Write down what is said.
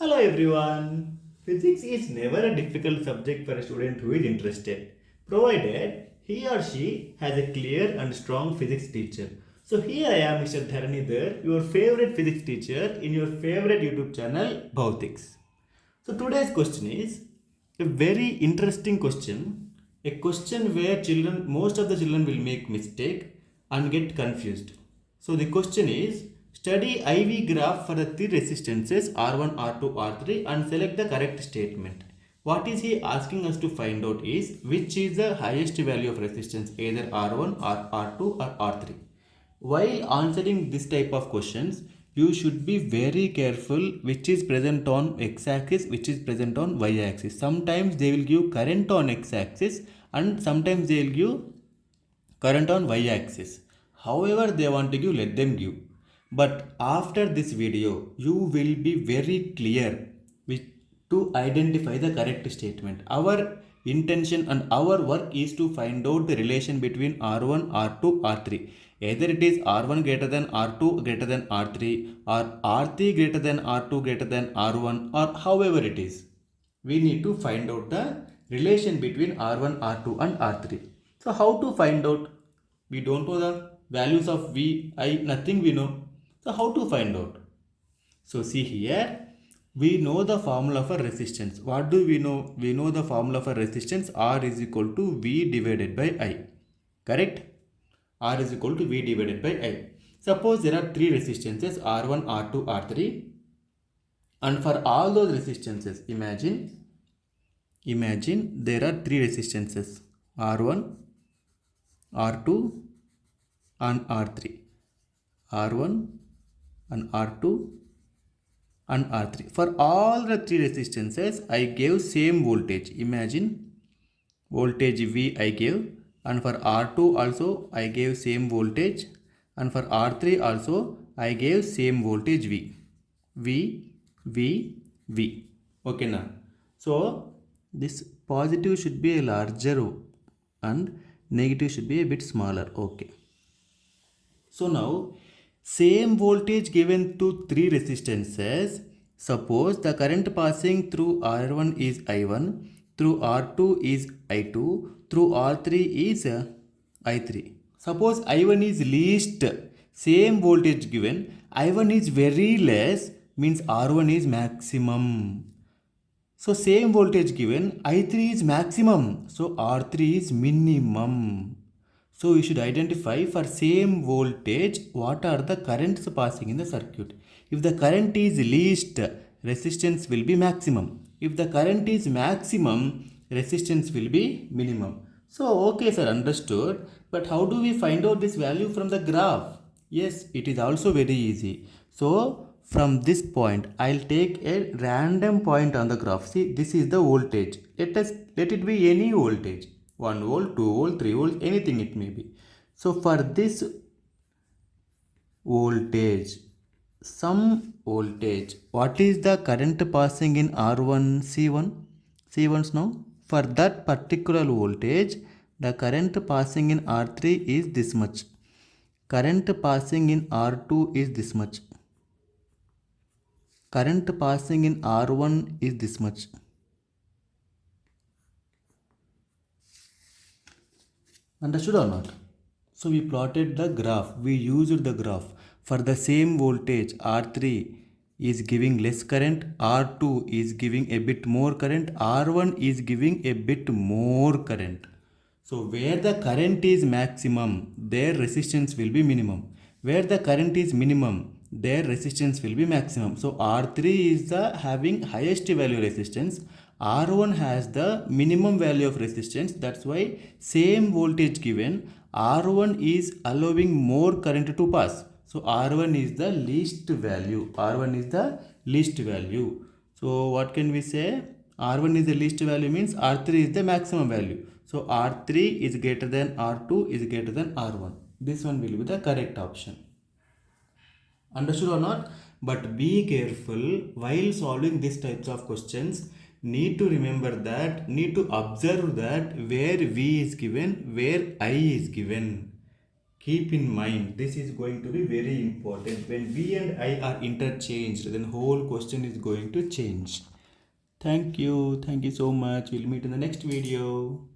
Hello everyone. Physics is never a difficult subject for a student who is interested, provided he or she has a clear and strong physics teacher. So here I am, Mr. Dharanidhar, your favorite physics teacher in your favorite YouTube channel, Bhautics. So today's question is a very interesting question, a question where most of the children will make mistake and get confused. So the question is, study IV graph for the three resistances R1, R2, R3 and select the correct statement. What is he asking us to find out is which is the highest value of resistance, either R1 or R2 or R3. While answering this type of questions, you should be very careful which is present on x-axis, which is present on y-axis. Sometimes they will give current on x-axis and sometimes they will give current on y-axis. However they want to give, let them give. But after this video, you will be very clear with, to identify the correct statement. Our intention and our work is to find out the relation between R1, R2, R3. Either it is R1 greater than R2 greater than R3 or R3 greater than R2 greater than R1 or however it is. We need to find out the relation between R1, R2 and R3. So how to find out? We don't know the values of V, I, nothing we know. So how to find out? So see here, we know the formula for resistance. What do we know? We know the formula for resistance R is equal to V divided by I. Correct? R is equal to V divided by I. Suppose there are three resistances R1, R2, R3 and for all those resistances, imagine there are three resistances R1, R2 and R3. R1 and R2 and R3. For all the three resistances, I gave same voltage. Imagine voltage V I gave, and for R2 also I gave same voltage, and for R3 also I gave same voltage V. V, V, V. Okay now. So this positive should be a larger and negative should be a bit smaller. Okay. So now same voltage given to three resistances. Suppose the current passing through R1 is I1, through R2 is I2, through R3 is I3. Suppose I1 is least, same voltage given, I1 is very less, means R1 is maximum. So same voltage given, I3 is maximum, so R3 is minimum. So you should identify for same voltage what are the currents passing in the circuit. If the current is least, resistance will be maximum. If the current is maximum, resistance will be minimum. So okay sir, understood. But how do we find out this value from the graph? Yes, it is also very easy. So from this point, I'll take a random point on the graph. See, this is the voltage. Let it be any voltage. 1 volt, 2 volt, 3 volt, anything it may be. So for this voltage, some voltage, what is the current passing in R1 C1? C1's now. For that particular voltage, the current passing in R3 is this much. Current passing in R2 is this much. Current passing in R1 is this much. Understood or not? So we plotted the graph. We used the graph. For the same voltage, R3 is giving less current, R2 is giving a bit more current, R1 is giving a bit more current. So where the current is maximum, their resistance will be minimum. Where the current is minimum, their resistance will be maximum. So R3 is the having highest value resistance. R1 has the minimum value of resistance. That's why same voltage given, R1 is allowing more current to pass. So R1 is the least value. R1 is the least value. So what can we say? R1 is the least value means R3 is the maximum value. So R3 is greater than R2 is greater than R1. This one will be the correct option. Understood or not? But be careful while solving these types of questions. Need to remember that, need to observe that where V is given, where I is given. Keep in mind, this is going to be very important. When we and I are interchanged, then whole question is going to change. Thank you so much. We'll meet in the next video.